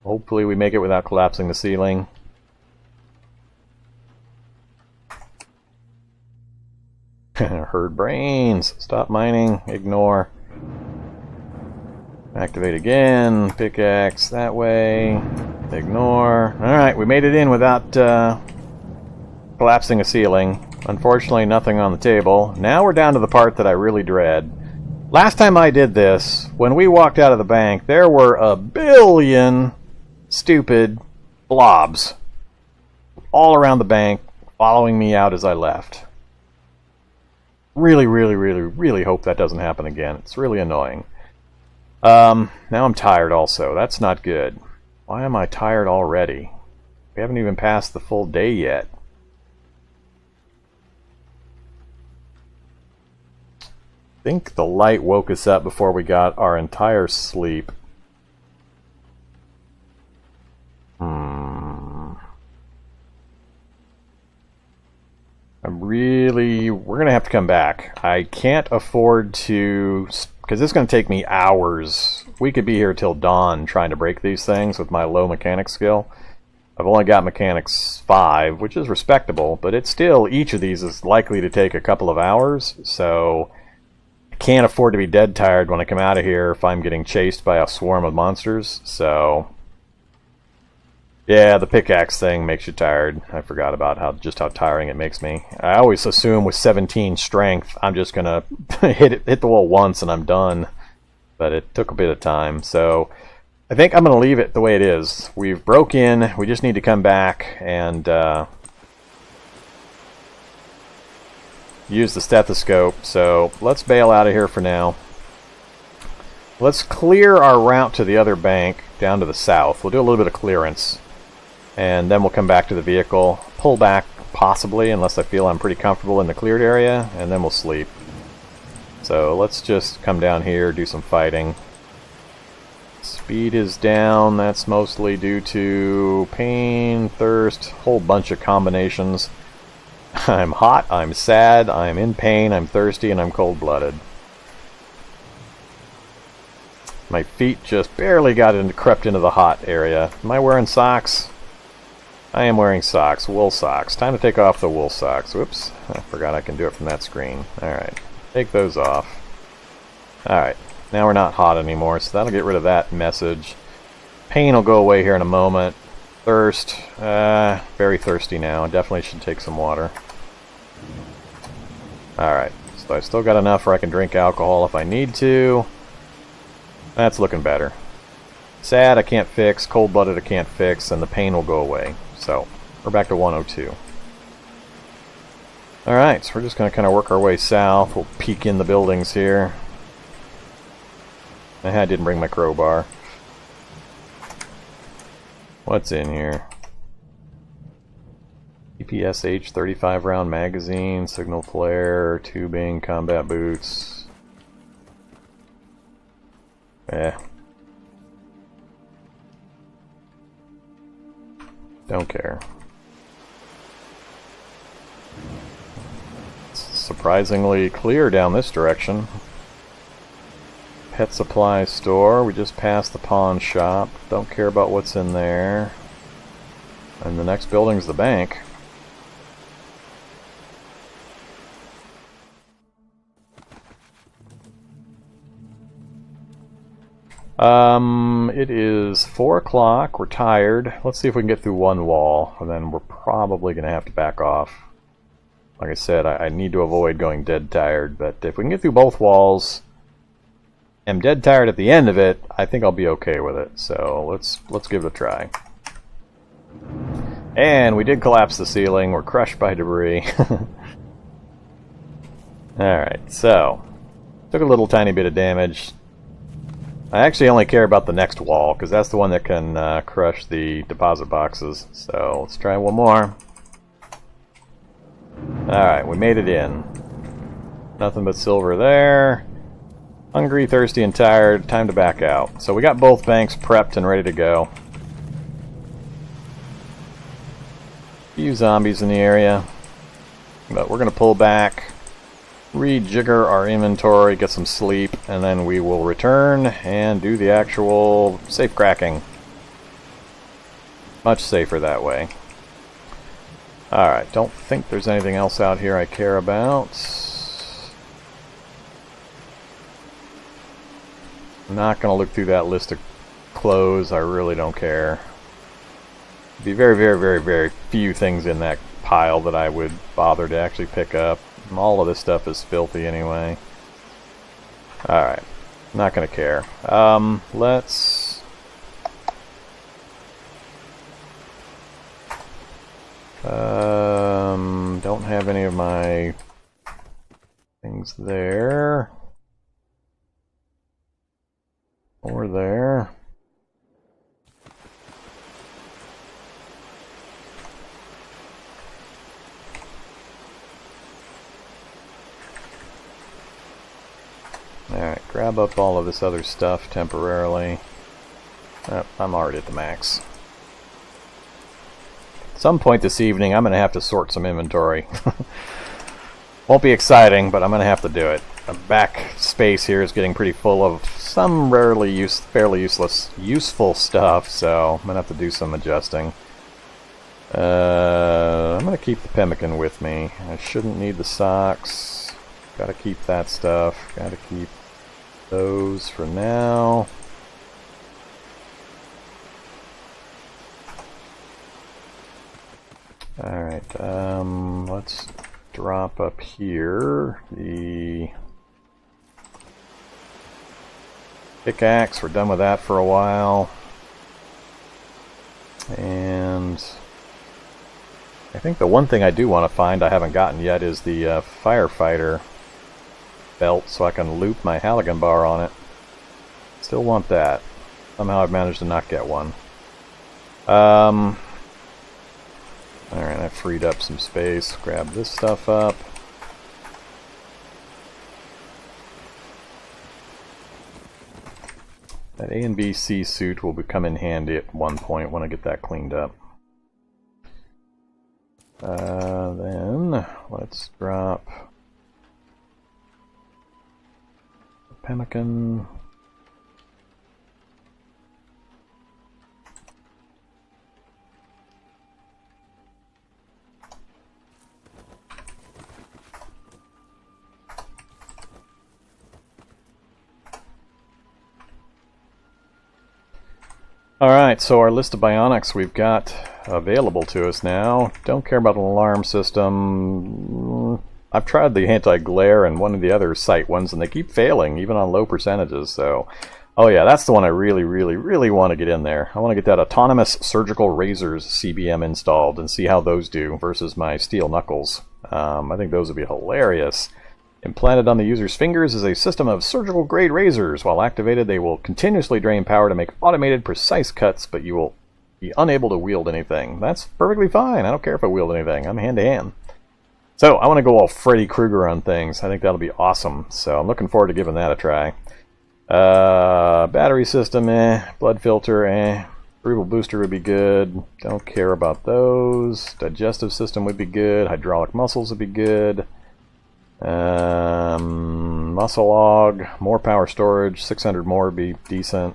Hopefully we make it without collapsing the ceiling. Herd brains. Stop mining. Ignore. Activate again. Pickaxe that way. Ignore. Alright, we made it in without collapsing a ceiling. Unfortunately, nothing on the table. Now we're down to the part that I really dread. Last time I did this, when we walked out of the bank, there were a billion stupid blobs all around the bank following me out as I left. Really, really, really, really hope that doesn't happen again. It's really annoying. Now I'm tired also. That's not good. Why am I tired already? We haven't even passed the full day yet. I think the light woke us up before we got our entire sleep. We're going to have to come back. I can't afford to, because it's going to take me hours. We could be here till dawn trying to break these things with my low mechanics skill. I've only got mechanics 5, which is respectable, but it's still, each of these is likely to take a couple of hours, so I can't afford to be dead tired when I come out of here if I'm getting chased by a swarm of monsters, so yeah, the pickaxe thing makes you tired. I forgot about just how tiring it makes me. I always assume with 17 strength, I'm just gonna hit the wall once and I'm done. But it took a bit of time, so I think I'm gonna leave it the way it is. We've broke in. We just need to come back and use the stethoscope. So let's bail out of here for now. Let's clear our route to the other bank down to the south. We'll do a little bit of clearance. And then we'll come back to the vehicle, pull back possibly, unless I feel I'm pretty comfortable in the cleared area, and then we'll sleep. So let's just come down here, do some fighting. Speed is down, that's mostly due to pain, thirst, whole bunch of combinations. I'm hot, I'm sad, I'm in pain, I'm thirsty, and I'm cold-blooded. My feet just barely crept into the hot area. Am I wearing socks? I am wearing socks, wool socks. Time to take off the wool socks. Whoops, I forgot I can do it from that screen. Alright, take those off. Alright, now we're not hot anymore, so that'll get rid of that message. Pain will go away here in a moment. Thirst, very thirsty now. I definitely should take some water. Alright, so I still got enough where I can drink alcohol if I need to. That's looking better. Sad I can't fix, cold-blooded I can't fix, and the pain will go away. So, we're back to 102. Alright, so we're just going to kind of work our way south. We'll peek in the buildings here. I didn't bring my crowbar. What's in here? EPSH 35 round magazine, signal flare, tubing, combat boots. Don't care. It's surprisingly clear down this direction. Pet supply store. We just passed the pawn shop. Don't care about what's in there. And the next building's the bank. It is 4 o'clock. We're tired. Let's see if we can get through one wall, and then we're probably going to have to back off. Like I said, I need to avoid going dead tired, but if we can get through both walls, and dead tired at the end of it, I think I'll be okay with it. So let's give it a try. And we did collapse the ceiling. We're crushed by debris. Alright, so took a little tiny bit of damage. I actually only care about the next wall, because that's the one that can crush the deposit boxes. So let's try one more. Alright, we made it in. Nothing but silver there. Hungry, thirsty, and tired. Time to back out. So we got both banks prepped and ready to go. A few zombies in the area. But we're going to pull back, rejigger our inventory, get some sleep, and then we will return and do the actual safe cracking. Much safer that way. Alright, don't think there's anything else out here I care about. I'm not going to look through that list of clothes. I really don't care. Be very, very, very, very few things in that pile that I would bother to actually pick up. All of this stuff is filthy anyway. Alright, not going to care. Let's... don't have any of my things there. Or there. Alright, grab up all of this other stuff temporarily. Oh, I'm already at the max. At some point this evening, I'm going to have to sort some inventory. Won't be exciting, but I'm going to have to do it. The back space here is getting pretty full of some fairly useful stuff, so I'm going to have to do some adjusting. I'm going to keep the pemmican with me. I shouldn't need the socks. Got to keep that stuff. Got to keep those for now. Alright, let's drop up here the pickaxe. We're done with that for a while. And I think the one thing I do want to find I haven't gotten yet is the firefighter belt, so I can loop my Halligan bar on it. Still want that. Somehow I've managed to not get one. Alright, I freed up some space. Grab this stuff up. That A and B C suit will become in handy at one point when I get that cleaned up. Then let's drop the pemmican. Alright, so our list of bionics we've got available to us now. Don't care about an alarm system. I've tried the anti-glare and one of the other sight ones, and they keep failing, even on low percentages. So, oh yeah, that's the one I really, really, really want to get in there. I want to get that autonomous surgical razors CBM installed and see how those do versus my steel knuckles. I think those would be hilarious. Implanted on the user's fingers is a system of surgical-grade razors. While activated, they will continuously drain power to make automated, precise cuts, but you will be unable to wield anything. That's perfectly fine. I don't care if I wield anything. I'm hand-to-hand. So, I want to go all Freddy Krueger on things. I think that'll be awesome. So, I'm looking forward to giving that a try. Battery system, eh. Blood filter, eh. Cerebral booster would be good. Don't care about those. Digestive system would be good. Hydraulic muscles would be good. Muscle log, more power storage, 600 more would be decent.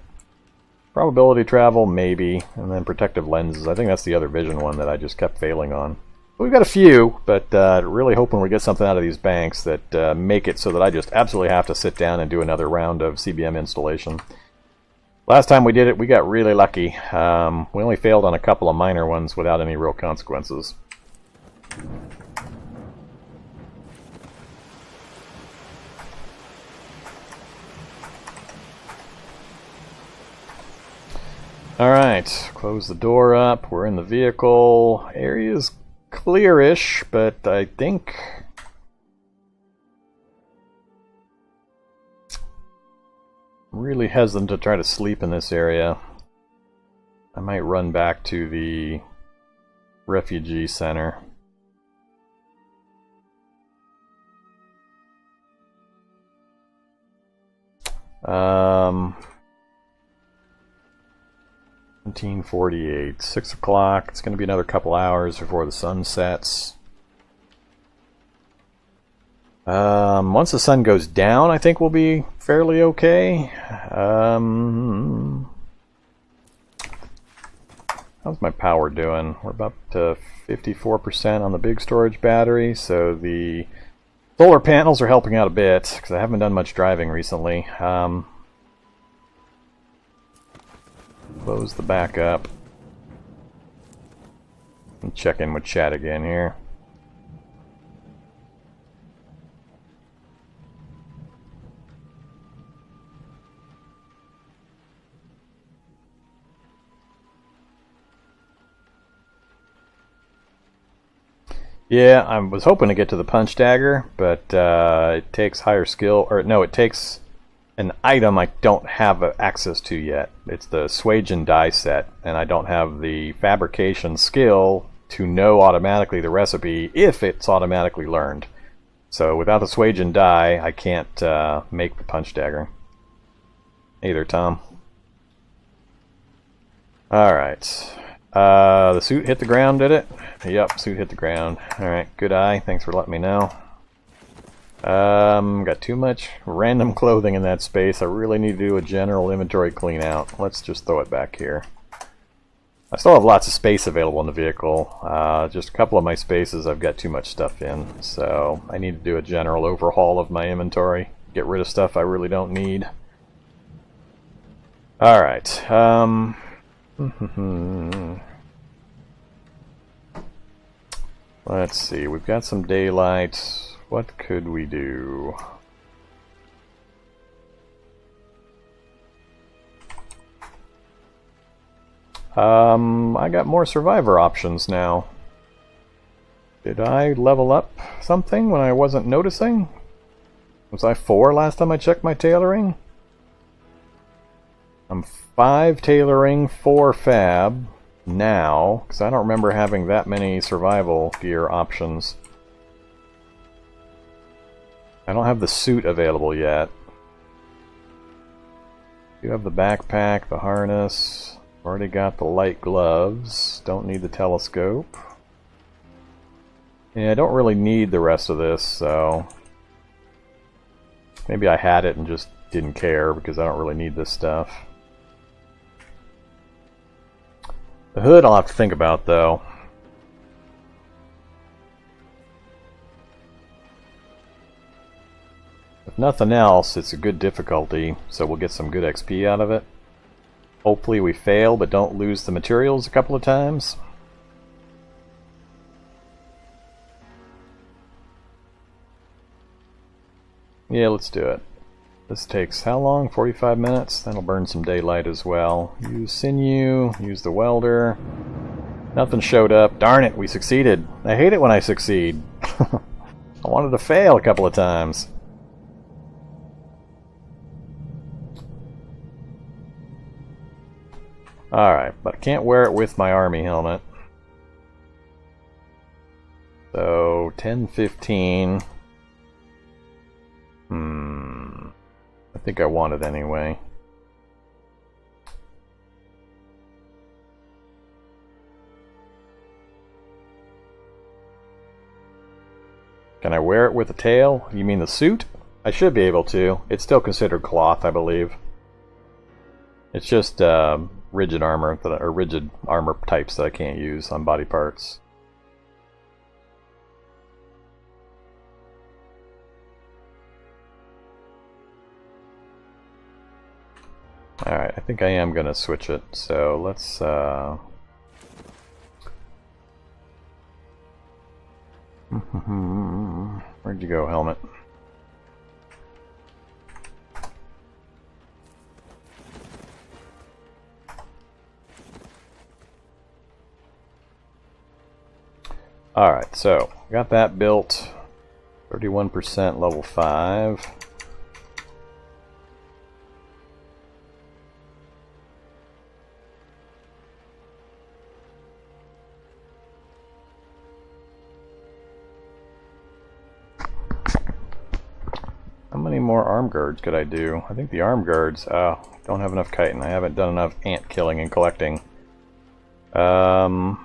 Probability travel, maybe. And then protective lenses. I think that's the other vision one that I just kept failing on. We've got a few, but really hoping we get something out of these banks that make it so that I just absolutely have to sit down and do another round of CBM installation. Last time we did it, we got really lucky. We only failed on a couple of minor ones without any real consequences. Alright, close the door up. We're in the vehicle. Area's clearish, but I think I'm really hesitant to try to sleep in this area. I might run back to the refugee center. Um... 1748, 6 o'clock. It's going to be another couple hours before the sun sets. Once the sun goes down, I think we'll be fairly okay. How's my power doing? We're about to 54% on the big storage battery, so the solar panels are helping out a bit, because I haven't done much driving recently. Close the back up. And check in with chat again here. Yeah, I was hoping to get to the punch dagger, but it takes higher skill, or no, it takes an item I don't have access to yet. It's the Swage and die set, and I don't have the fabrication skill to know automatically the recipe if it's automatically learned. So without the Swage and die, I can't make the punch dagger. Hey there, Tom. Alright. The suit hit the ground, did it? Yep, suit hit the ground. Alright, good eye. Thanks for letting me know. Got too much random clothing in that space. I really need to do a general inventory clean out. Let's just throw it back here. I still have lots of space available in the vehicle. Just a couple of my spaces I've got too much stuff in. So I need to do a general overhaul of my inventory. Get rid of stuff I really don't need. Alright. Let's see, we've got some daylight. What could we do? I got more survivor options now. Did I level up something when I wasn't noticing? Was I 4 last time I checked my tailoring? I'm 5 tailoring, 4 fab now, because I don't remember having that many survival gear options. I don't have the suit available yet. Do have the backpack, the harness. Already got the light gloves. Don't need the telescope. Yeah, I don't really need the rest of this, so maybe I had it and just didn't care because I don't really need this stuff. The hood I'll have to think about, though. If nothing else, it's a good difficulty, so we'll get some good XP out of it. Hopefully we fail, but don't lose the materials a couple of times. Yeah, let's do it. This takes how long? 45 minutes? That'll burn some daylight as well. Use sinew, use the welder. Nothing showed up. Darn it, we succeeded. I hate it when I succeed. I wanted to fail a couple of times. Alright, but I can't wear it with my army helmet. So, 10:15. I think I want it anyway. Can I wear it with a tail? You mean the suit? I should be able to. It's still considered cloth, I believe. It's just rigid armor, or rigid armor types that I can't use on body parts. Alright, I think I am going to switch it, so let's where'd you go, helmet? Alright, so got that built. 31% level 5. How many more arm guards could I do? I think the arm guards, don't have enough chitin. I haven't done enough ant killing and collecting. I'm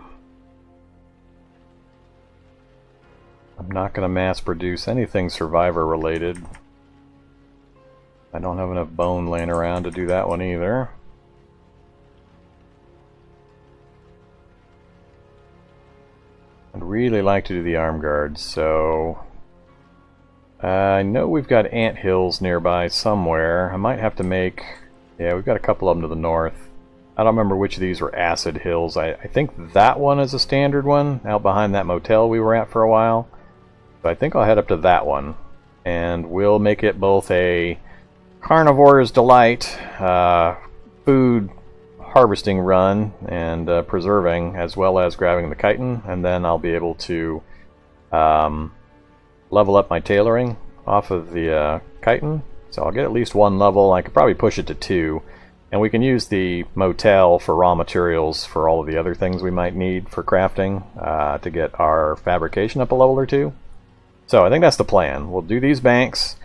not going to mass produce anything survivor related. I don't have enough bone laying around to do that one either. really like to do the arm guards, so I know we've got ant hills nearby somewhere. I might have to make... Yeah, we've got a couple of them to the north. I don't remember which of these were acid hills. I think that one is a standard one, out behind that motel we were at for a while. So I think I'll head up to that one, and we'll make it both a carnivore's delight, food harvesting run and preserving, as well as grabbing the chitin, and then I'll be able to level up my tailoring off of the chitin. So I'll get at least one level. I could probably push it to 2, and we can use the motel for raw materials for all of the other things we might need for crafting to get our fabrication up a level or 2. So I think that's the plan. We'll do these banks.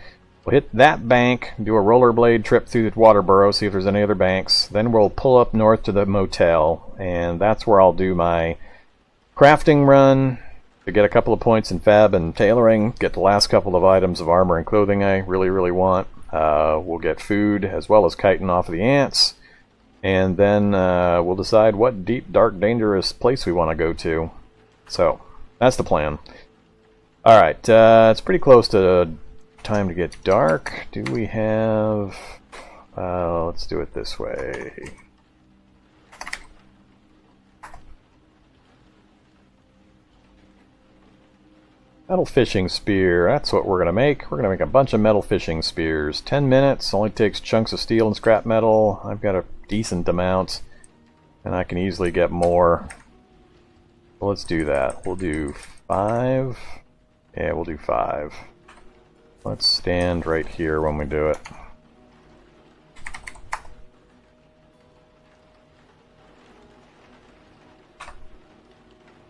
We'll hit that bank, do a rollerblade trip through the water burrow, see if there's any other banks. Then we'll pull up north to the motel, and that's where I'll do my crafting run to get a couple of points in fab and tailoring, get the last couple of items of armor and clothing I really, really want. We'll get food as well as chitin off of the ants, and then we'll decide what deep, dark, dangerous place we want to go to. So, that's the plan. Alright, it's pretty close to time to get dark. Do we have... let's do it this way. Metal fishing spear, that's what we're going to make. We're going to make a bunch of metal fishing spears. 10 minutes, only takes chunks of steel and scrap metal. I've got a decent amount, and I can easily get more. Well, let's do that. We'll do 5. Yeah, we'll do 5. Let's stand right here when we do it.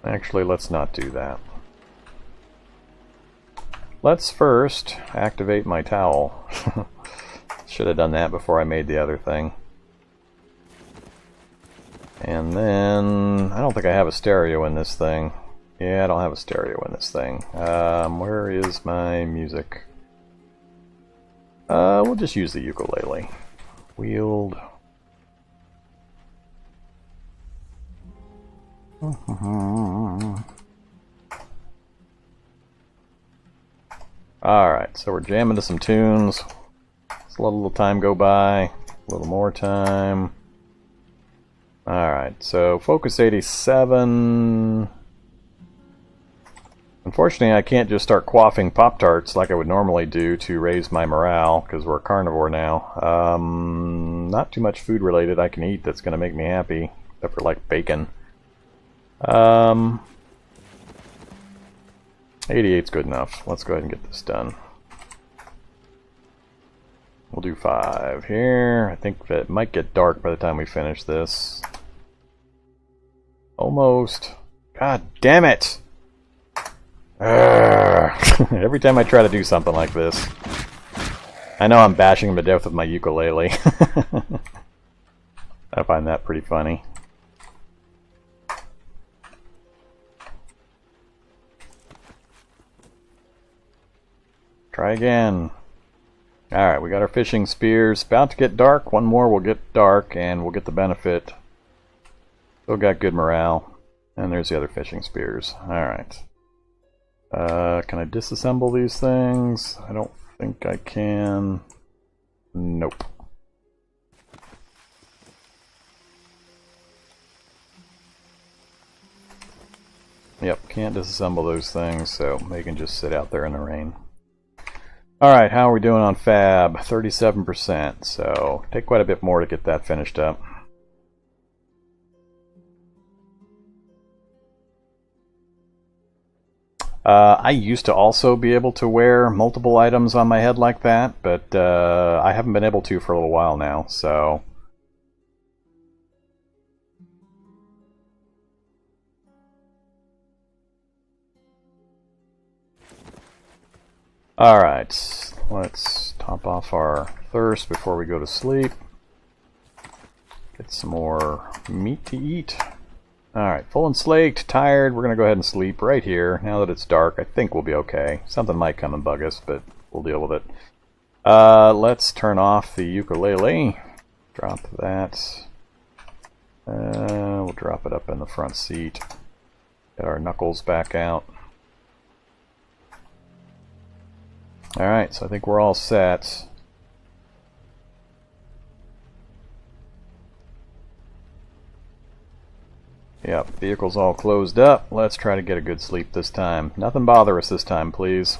Actually, let's not do that. Let's first activate my towel. Should have done that before I made the other thing. And then... I don't think I have a stereo in this thing. Yeah, I don't have a stereo in this thing. Where is my music? We'll just use the ukulele. Wield. Alright, so we're jamming to some tunes. Let's let a little time go by. A little more time. Alright, so Focus 87. Unfortunately, I can't just start quaffing Pop-Tarts like I would normally do to raise my morale, because we're a carnivore now. Not too much food related I can eat that's going to make me happy, except for like bacon. 88's good enough. Let's go ahead and get this done. We'll do 5 here. I think it might get dark by the time we finish this. Almost. God damn it! Every time I try to do something like this. I know I'm bashing him to death with my ukulele. I find that pretty funny. Try again. Alright, we got our fishing spears. About to get dark. One more will get dark and we'll get the benefit. Still got good morale. And there's the other fishing spears. Alright. Can I disassemble these things? I don't think I can. Nope. Yep, can't disassemble those things, so they can just sit out there in the rain. Alright, how are we doing on fab? 37%, so take quite a bit more to get that finished up. I used to also be able to wear multiple items on my head like that, but I haven't been able to for a little while now, so... Alright, let's top off our thirst before we go to sleep. Get some more meat to eat. Alright, full and slaked, tired. We're going to go ahead and sleep right here. Now that it's dark, I think we'll be okay. Something might come and bug us, but we'll deal with it. Let's turn off the ukulele. Drop that. We'll drop it up in the front seat. Get our knuckles back out. Alright, so I think we're all set. Yep, vehicle's all closed up. Let's try to get a good sleep this time. Nothing bother us this time, please.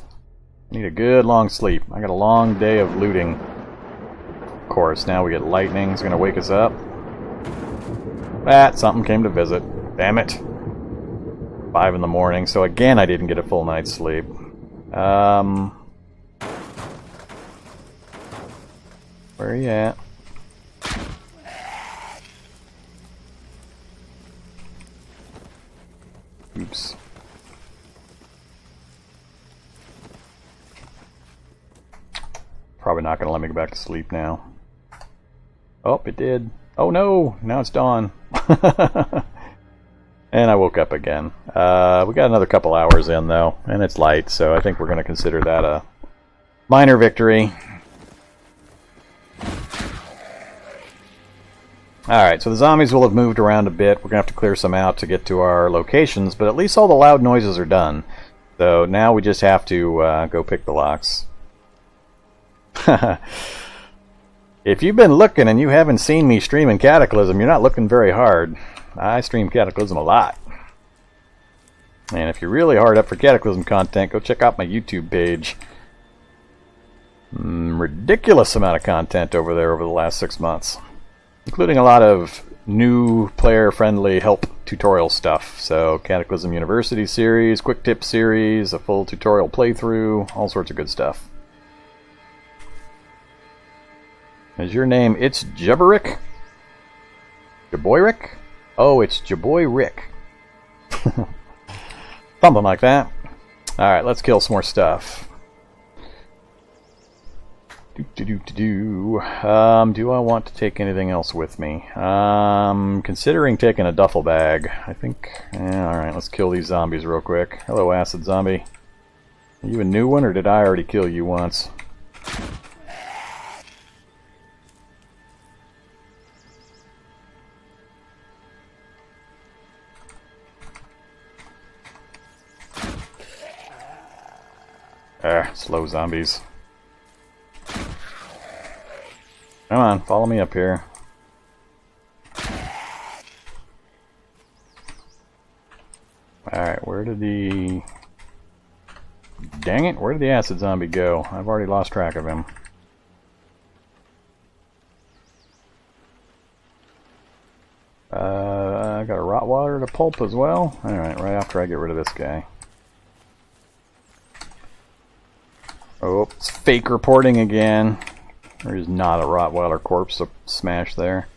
Need a good long sleep. I got a long day of looting. Of course, now we get lightning. It's gonna wake us up. Something came to visit. Damn it. 5 in the morning, so again I didn't get a full night's sleep. Where are you at? Oops. Probably not going to let me go back to sleep now. Oh, it did. Oh no! Now it's dawn. And I woke up again. We got another couple hours in though, and it's light, so I think we're going to consider that a minor victory. Alright, so the zombies will have moved around a bit. We're going to have to clear some out to get to our locations, but at least all the loud noises are done. So now we just have to go pick the locks. If you've been looking and you haven't seen me streaming Cataclysm, you're not looking very hard. I stream Cataclysm a lot. And if you're really hard up for Cataclysm content, go check out my YouTube page. Ridiculous amount of content over there over the last 6 months. Including a lot of new player-friendly help tutorial stuff. So, Cataclysm University series, quick tip series, a full tutorial playthrough, all sorts of good stuff. Is your name It's Jabberick? Jaboyrick? Oh, it's Jaboy Rick. Something like that. Alright, let's kill some more stuff. Do I want to take anything else with me? Considering taking a duffel bag. I think... alright, let's kill these zombies real quick. Hello, acid zombie. Are you a new one, or did I already kill you once? Slow zombies. Come on, follow me up here. Alright, where did the... Dang it, where did the acid zombie go? I've already lost track of him. I got a Rottweiler to pulp as well. Alright, right after I get rid of this guy. Oh, it's fake reporting again. There is not a Rottweiler corpse to smash there.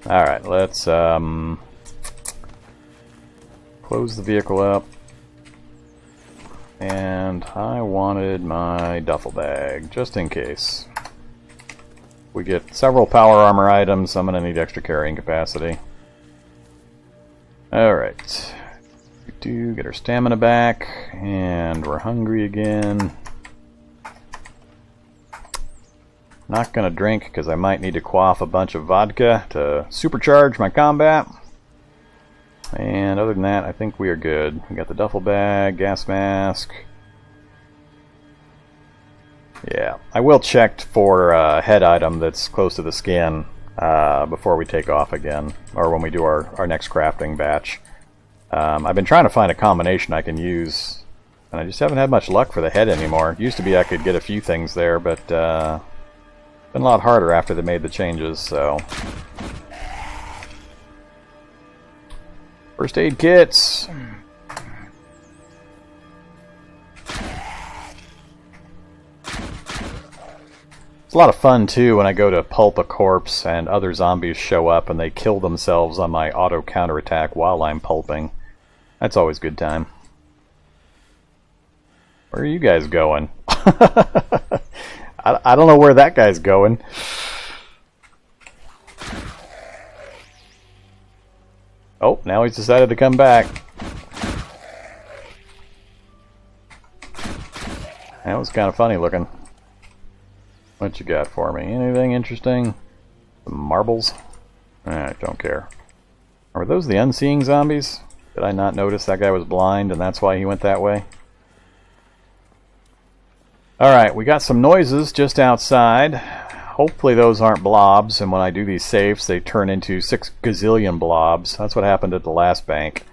Alright, let's close the vehicle up. And I wanted my duffel bag, just in case. We get several power armor items, I'm going to need extra carrying capacity. Alright. We do get our stamina back, and we're hungry again. Not going to drink because I might need to quaff a bunch of vodka to supercharge my combat. And other than that, I think we are good. We got the duffel bag, gas mask. Yeah, I will check for a head item that's close to the skin before we take off again, or when we do our next crafting batch. I've been trying to find a combination I can use, and I just haven't had much luck for the head anymore. Used to be I could get a few things there, but been a lot harder after they made the changes, so... First aid kits! It's a lot of fun, too, when I go to pulp a corpse and other zombies show up and they kill themselves on my auto counterattack while I'm pulping. That's always a good time. Where are you guys going? I don't know where that guy's going. Oh, now he's decided to come back. That was kind of funny looking. What you got for me? Anything interesting? Some marbles? Alright, don't care. Are those the unseeing zombies? Did I not notice that guy was blind and that's why he went that way? Alright, we got some noises just outside. Hopefully those aren't blobs, and when I do these safes they turn into 6 gazillion blobs. That's what happened at the last bank.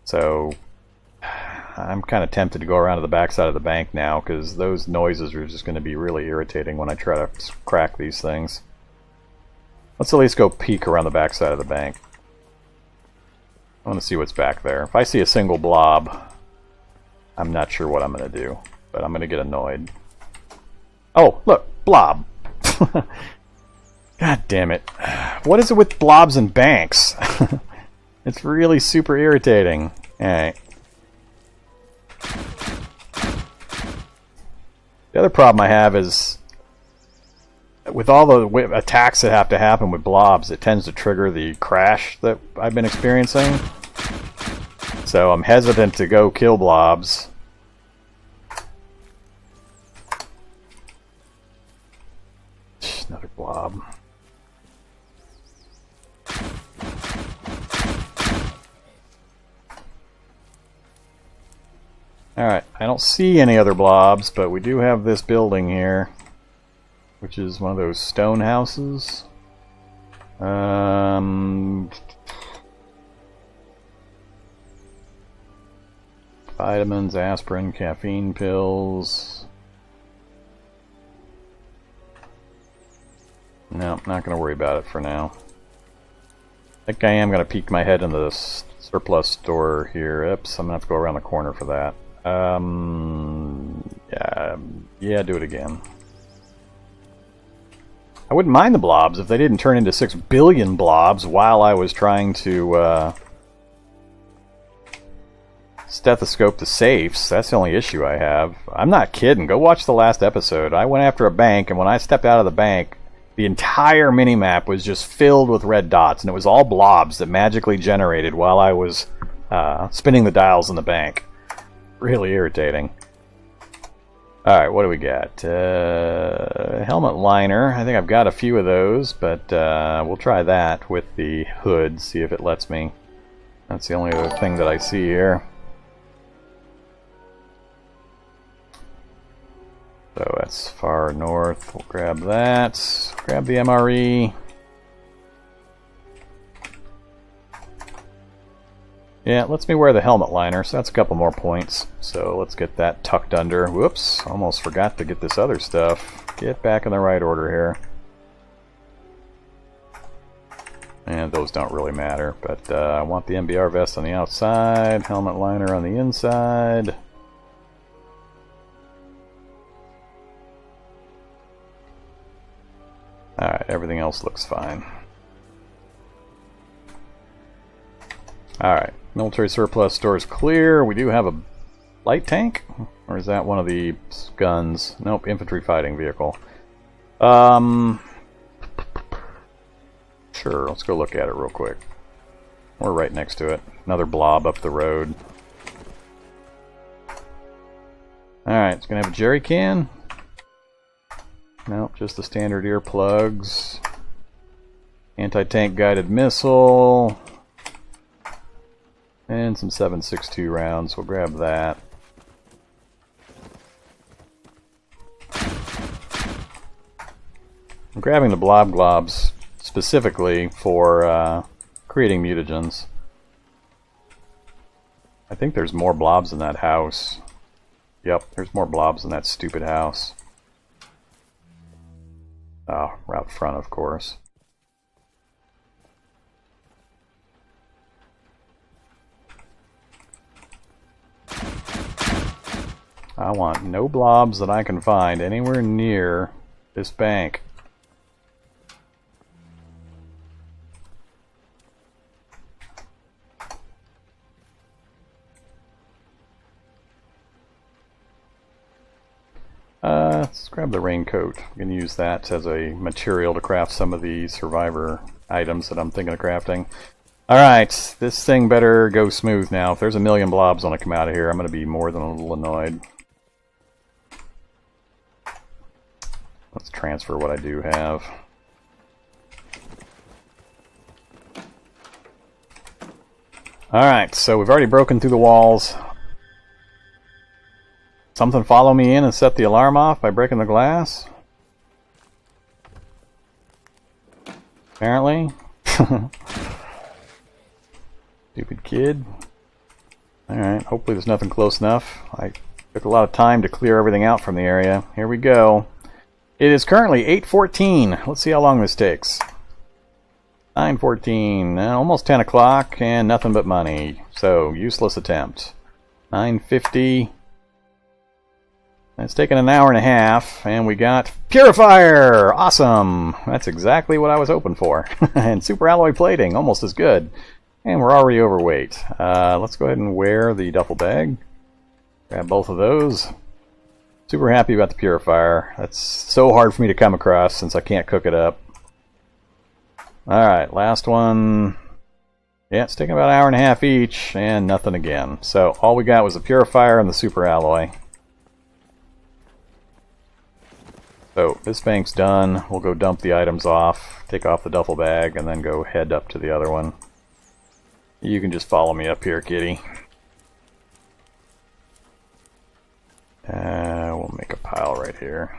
So I'm kind of tempted to go around to the back side of the bank now, because those noises are just going to be really irritating when I try to crack these things. Let's at least go peek around the back side of the bank. I want to see what's back there. If I see a single blob, I'm not sure what I'm going to do, but I'm going to get annoyed. Oh, look, blob. God damn it. What is it with blobs and banks? It's really super irritating. Alright. The other problem I have is, with all the attacks that have to happen with blobs, it tends to trigger the crash that I've been experiencing. So I'm hesitant to go kill blobs. Another blob. Alright, I don't see any other blobs, but we do have this building here, which is one of those stone houses. Vitamins, aspirin, caffeine pills. No, not going to worry about it for now. I think I am going to peek my head into the surplus store here. Oops, I'm going to have to go around the corner for that. Yeah, do it again. I wouldn't mind the blobs if they didn't turn into 6 billion blobs while I was trying to stethoscope the safes. That's the only issue I have. I'm not kidding. Go watch the last episode. I went after a bank, and when I stepped out of the bank, the entire minimap was just filled with red dots, and it was all blobs that magically generated while I was spinning the dials in the bank. Really irritating. Alright, what do we got? Helmet liner. I think I've got a few of those, but we'll try that with the hood, see if it lets me. That's the only other thing that I see here. So that's far north. We'll grab that. Grab the MRE. Yeah, it lets me wear the helmet liner, so that's a couple more points. So let's get that tucked under. Whoops, almost forgot to get this other stuff. Get back in the right order here. And those don't really matter, but I want the MBR vest on the outside, helmet liner on the inside. Alright, everything else looks fine. Alright, military surplus store is clear. We do have a light tank? Or is that one of the guns? Nope, infantry fighting vehicle. Sure, let's go look at it real quick. We're right next to it. Another blob up the road. Alright, it's going to have a jerry can. Nope, just the standard earplugs. Anti-tank guided missile. And some 7.62 rounds. We'll grab that. I'm grabbing the blob globs specifically for creating mutagens. I think there's more blobs in that house. Yep, there's more blobs in that stupid house. Oh, out front, of course. I want no blobs that I can find anywhere near this bank. Let's grab the raincoat. We can use that as a material to craft some of the survivor items that I'm thinking of crafting. Alright, this thing better go smooth now. If there's a million blobs want to come out of here, I'm going to be more than a little annoyed. Let's transfer what I do have. Alright, so we've already broken through the walls. Something follow me in and set the alarm off by breaking the glass? Apparently. Stupid kid. Alright, hopefully there's nothing close enough. I took a lot of time to clear everything out from the area. Here we go. It is currently 8:14. Let's see how long this takes. 9:14, almost 10 o'clock, and nothing but money. So, useless attempt. 9:50. It's taken an hour and a half, and we got Purifier! Awesome! That's exactly what I was hoping for. And Super Alloy Plating, almost as good. And we're already overweight. Let's go ahead and wear the duffel bag. Grab both of those. Super happy about the Purifier. That's so hard for me to come across since I can't cook it up. Alright, last one. Yeah, it's taking about an hour and a half each, and nothing again. So all we got was the Purifier and the Super Alloy. So this bank's done. We'll go dump the items off, take off the duffel bag, and then go head up to the other one. You can just follow me up here, kitty. We'll make a pile right here.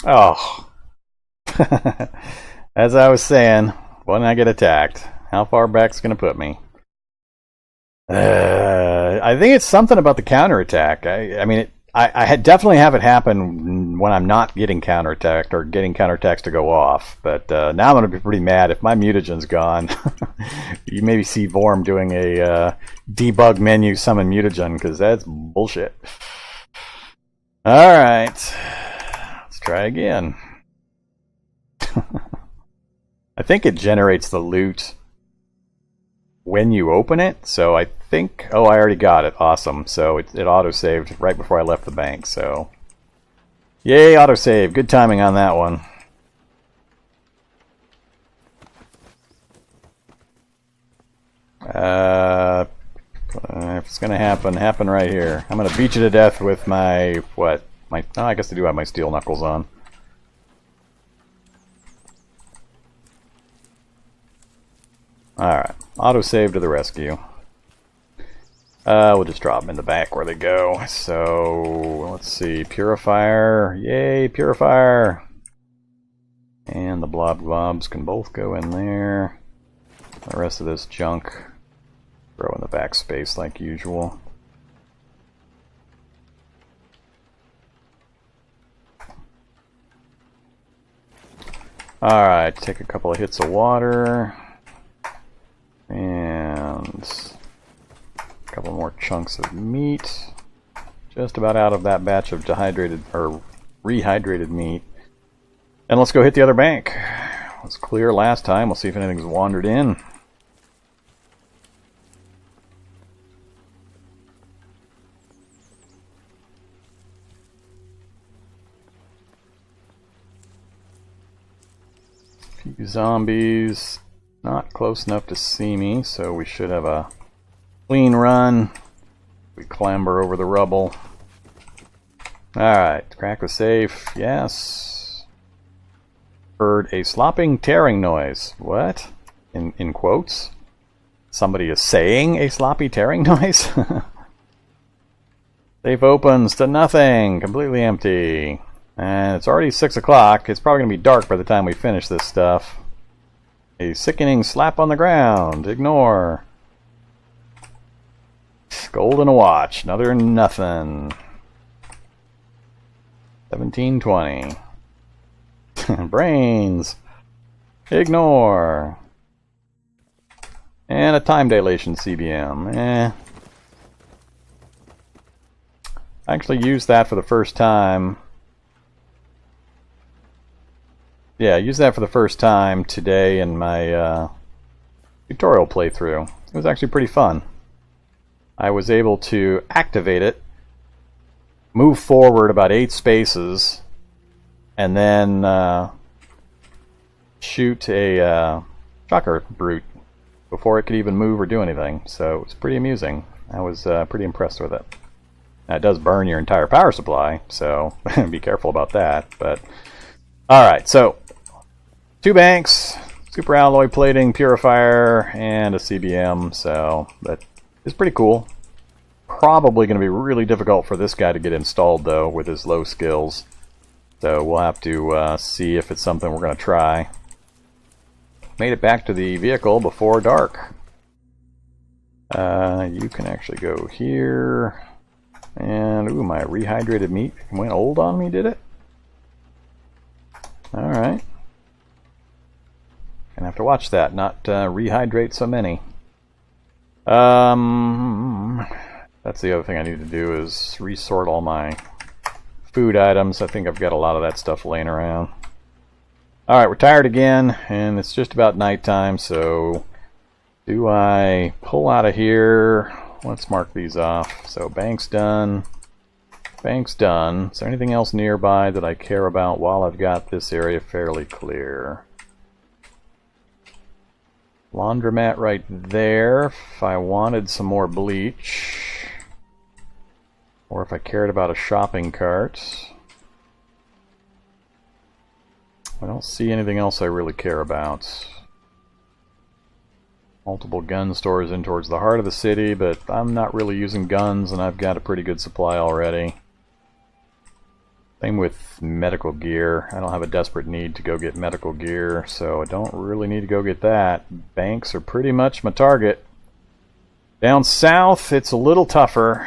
Oh. As I was saying, when I get attacked, how far back's going to put me? I think it's something about the counterattack. I mean, I definitely have it happen when I'm not getting counterattacked or getting counterattacks to go off. But now I'm going to be pretty mad if my mutagen's gone. You maybe see Vorm doing a debug menu summon mutagen, because that's bullshit. Alright. Let's try again. I think it generates the loot when you open it, so I think... Oh, I already got it. Awesome. So it auto-saved right before I left the bank, so... Yay, autosave. Good timing on that one. If it's gonna happen right here. I'm gonna beat you to death with my... What? My... Oh, I guess I do have my steel knuckles on. Alright, autosave to the rescue. We'll just drop them in the back where they go. So, let's see, Purifier. Yay, Purifier! And the blob globs can both go in there. The rest of this junk, throw in the backspace like usual. Alright, take a couple of hits of water. And a couple more chunks of meat. Just about out of that batch of dehydrated or rehydrated meat. And let's go hit the other bank. It was clear last time. We'll see if anything's wandered in. A few zombies. Not close enough to see me, so we should have a clean run. We clamber over the rubble. Alright, crack the safe. Yes. Heard a slopping tearing noise. What? In quotes? Somebody is saying a sloppy tearing noise? Safe opens to nothing. Completely empty. And it's already 6 o'clock. It's probably going to be dark by the time we finish this stuff. A sickening slap on the ground. Ignore. Gold and a watch. Another nothing. 1720. Brains. Ignore. And a time dilation CBM. I actually used that for the first time. Yeah, I used that for the first time today in my tutorial playthrough. It was actually pretty fun. I was able to activate it, move forward about 8 spaces, and then shoot a shocker brute before it could even move or do anything. So it's pretty amusing. I was pretty impressed with it. Now, it does burn your entire power supply, so be careful about that. But alright, so 2 banks, super alloy plating, purifier, and a CBM, so that is pretty cool. Probably going to be really difficult for this guy to get installed, though, with his low skills. So we'll have to see if it's something we're going to try. Made it back to the vehicle before dark. You can actually go here. And, ooh, my rehydrated meat went old on me, did it? Alright. Gonna have to watch that, not rehydrate so many. That's the other thing I need to do is resort all my food items. I think I've got a lot of that stuff laying around. Alright, we're tired again, and it's just about nighttime, so do I pull out of here? Let's mark these off. So bank's done. Bank's done. Is there anything else nearby that I care about while I've got this area fairly clear? Laundromat right there. If I wanted some more bleach. Or if I cared about a shopping cart. I don't see anything else I really care about. Multiple gun stores in towards the heart of the city, but I'm not really using guns and I've got a pretty good supply already. Same with medical gear. I don't have a desperate need to go get medical gear, so I don't really need to go get that. Banks are pretty much my target. Down south, it's a little tougher.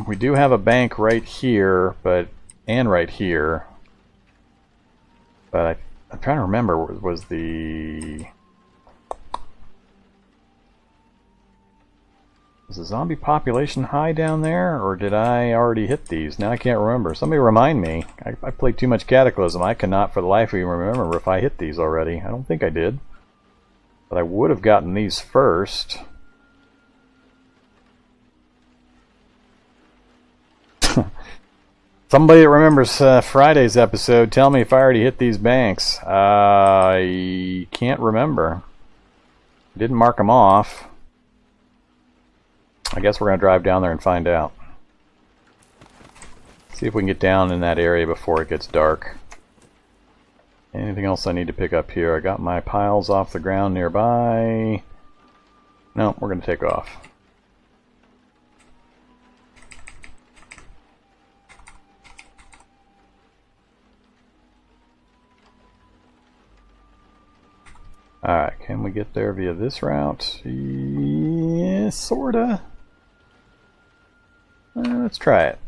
We do have a bank right here, and right here. But I'm trying to remember, was the zombie population high down there, or did I already hit these? Now I can't remember. Somebody remind me. I played too much Cataclysm. I cannot for the life of me remember if I hit these already. I don't think I did. But I would have gotten these first. Somebody that remembers Friday's episode, tell me if I already hit these banks. I can't remember. I didn't mark them off. I guess we're going to drive down there and find out. See if we can get down in that area before it gets dark. Anything else I need to pick up here? I got my piles off the ground nearby. No, we're going to take off. Alright, can we get there via this route? Yeah, sorta. Let's try it.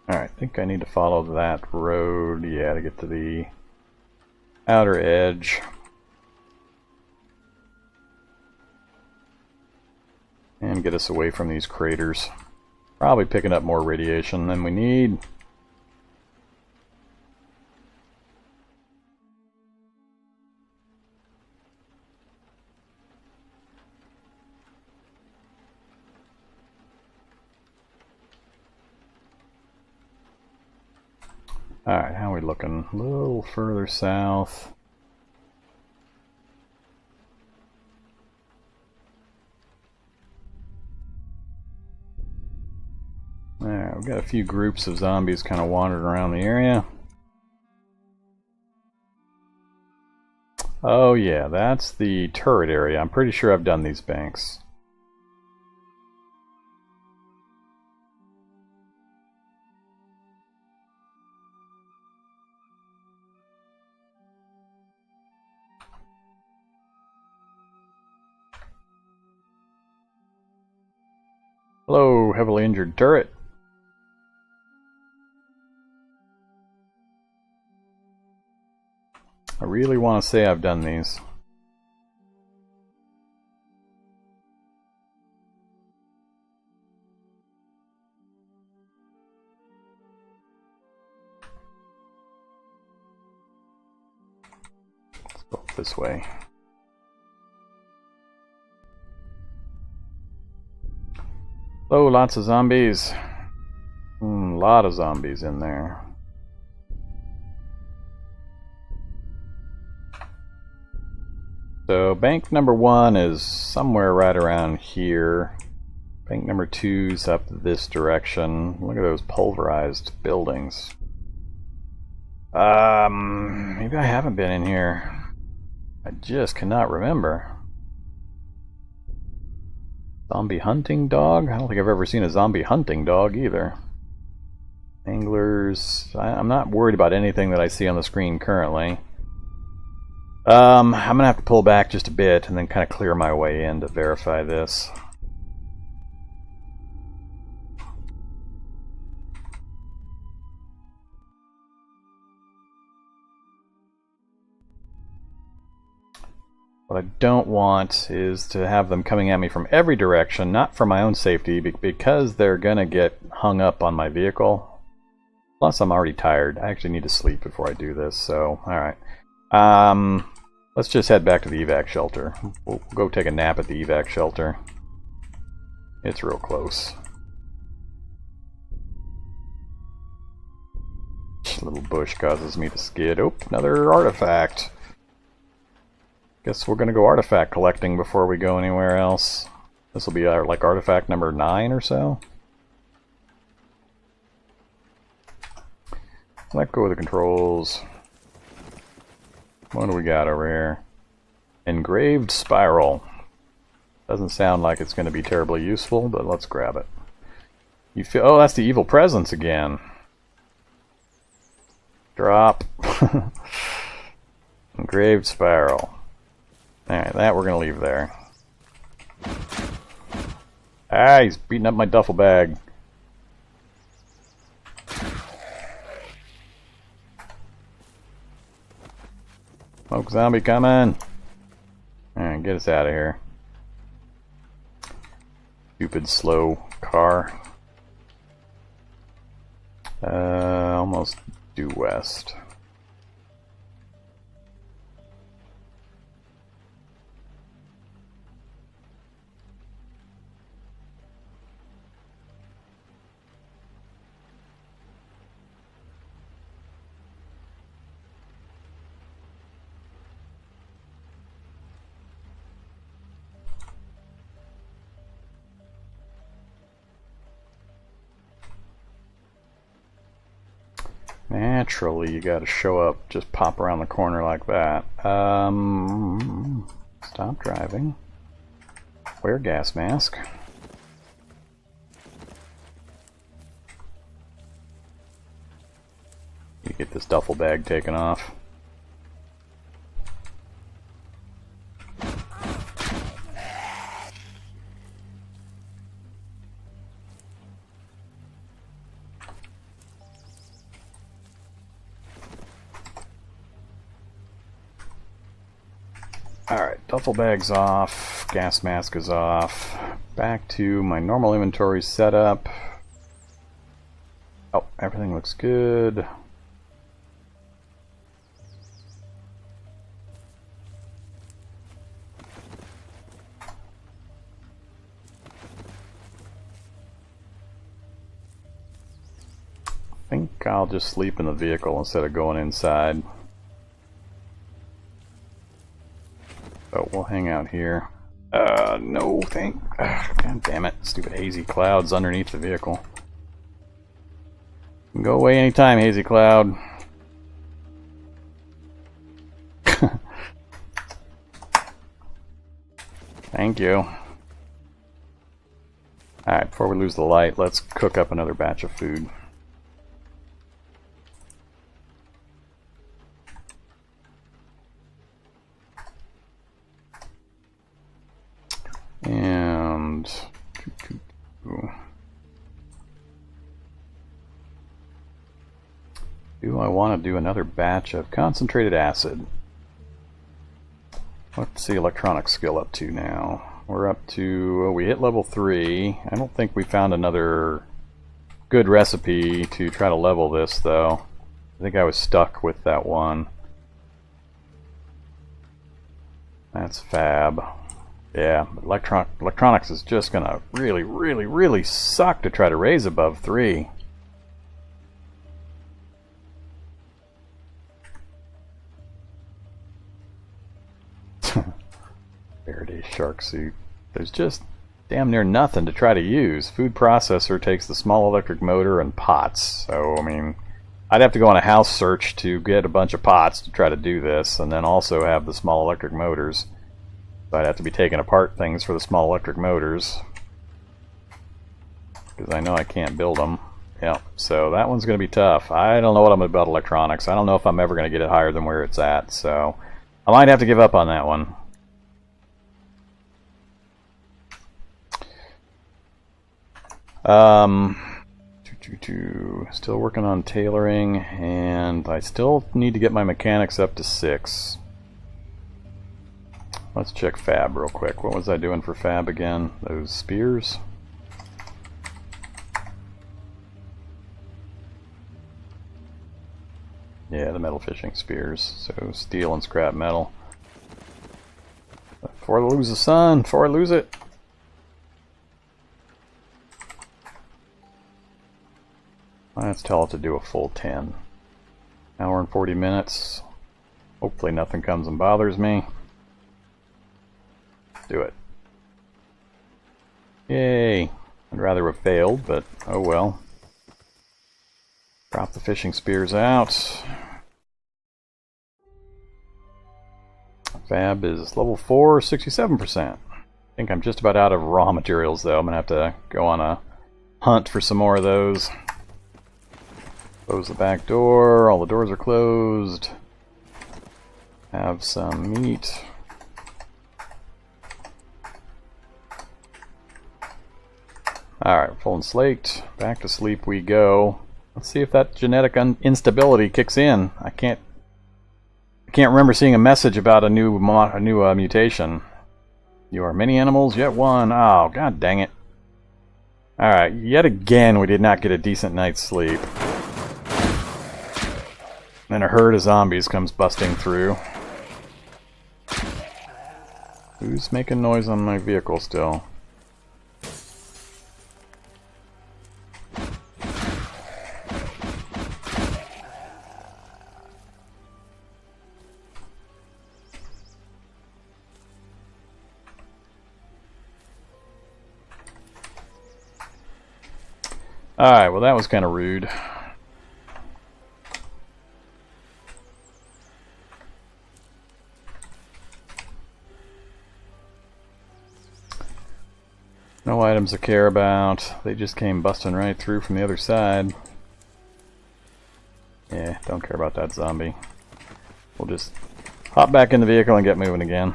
Alright, I think I need to follow that road, yeah, to get to the outer edge. And get us away from these craters. Probably picking up more radiation than we need. Alright, how are we looking? A little further south. Alright, we've got a few groups of zombies kind of wandering around the area. Oh yeah, that's the turret area. I'm pretty sure I've done these banks. Hello, heavily injured turret. I really want to say I've done these. Let's go this way. Oh, lots of zombies. A lot of zombies in there. So bank number 1 is somewhere right around here. Bank number 2's up this direction. Look at those pulverized buildings. Maybe I haven't been in here. I just cannot remember. Zombie hunting dog? I don't think I've ever seen a zombie hunting dog either. Anglers. I'm not worried about anything that I see on the screen currently. I'm gonna have to pull back just a bit and then kind of clear my way in to verify this. What I don't want is to have them coming at me from every direction, not for my own safety, because they're gonna get hung up on my vehicle. Plus, I'm already tired. I actually need to sleep before I do this, so, alright. Let's just head back to the evac shelter. We'll go take a nap at the evac shelter. It's real close. This little bush causes me to skid. Oh, another artifact. Guess we're gonna go artifact collecting before we go anywhere else. This will be our, like, artifact number 9 or so. Let go of the controls. What do we got over here? Engraved spiral. Doesn't sound like it's going to be terribly useful, but let's grab it. You feel? Oh, that's the evil presence again. Drop. Engraved spiral. Alright, that we're going to leave there. Ah, he's beating up my duffel bag. Smoke zombie coming! Alright, get us out of here. Stupid slow car. Almost due west. Naturally, you gotta show up, just pop around the corner like that. Stop driving. Wear gas mask. You get this duffel bag taken off. Alright, duffel bag's off, gas mask is off, back to my normal inventory setup. Oh, everything looks good. I think I'll just sleep in the vehicle instead of going inside. So we'll hang out here. No, God damn it. Stupid hazy clouds underneath the vehicle. You can go away anytime, hazy cloud. Thank you. Alright, before we lose the light, let's cook up another batch of food. And do I want to do another batch of concentrated acid? What's the electronic skill up to now? We're up to, we hit level 3. I don't think we found another good recipe to try to level this though. I think I was stuck with that one. That's fab. Yeah, electronics is just gonna really suck to try to raise above 3. Faraday shark suit. There's just damn near nothing to try to use. Food processor takes the small electric motor and pots. So, I mean, I'd have to go on a house search to get a bunch of pots to try to do this, and then also have the small electric motors. So I'd have to be taking apart things for the small electric motors, because I know I can't build them. Yeah, so that one's going to be tough. I don't know what I'm about electronics. I don't know if I'm ever going to get it higher than where it's at, so I might have to give up on that one. Still working on tailoring, and I still need to get my mechanics up to 6. Let's check fab real quick. What was I doing for fab again? Those spears? Yeah, the metal fishing spears. So steel and scrap metal. Before I lose the sun, before I lose it. Let's tell it to do a full 10. Hour and 40 minutes. Hopefully nothing comes and bothers me. Do it. Yay! I'd rather have failed, but oh well. Drop the fishing spears out. Fab is level 4, 67%. I think I'm just about out of raw materials though. I'm gonna have to go on a hunt for some more of those. Close the back door, all the doors are closed. Have some meat. Alright, full and slaked. Back to sleep we go. Let's see if that genetic instability kicks in. I can't remember seeing a message about a new mutation. You are many animals, yet one. Oh, god dang it. Alright, yet again we did not get a decent night's sleep. Then a herd of zombies comes busting through. Who's making noise on my vehicle still? Alright, well that was kind of rude. No items to care about. They just came busting right through from the other side. Yeah, don't care about that zombie. We'll just hop back in the vehicle and get moving again.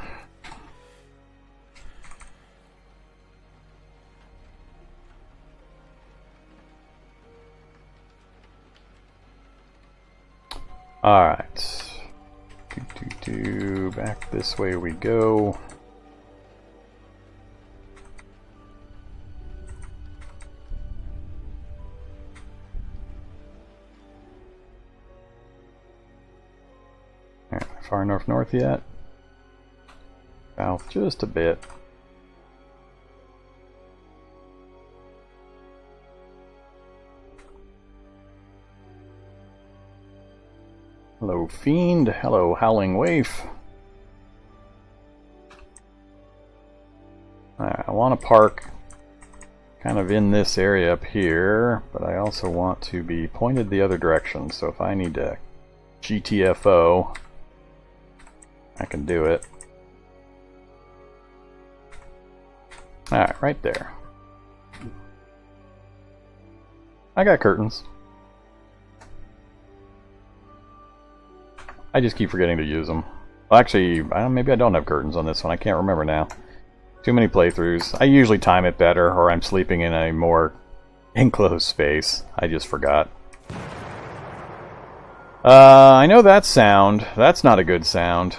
Alright. Back this way we go. Far enough north yet? South just a bit. Hello Fiend, hello Howling Waif. Alright, I want to park kind of in this area up here, but I also want to be pointed the other direction, so if I need to GTFO, I can do it. Alright, right there. I got curtains. I just keep forgetting to use them. Well, actually, maybe I don't have curtains on this one. I can't remember now. Too many playthroughs. I usually time it better, or I'm sleeping in a more enclosed space. I just forgot. I know that sound. That's not a good sound.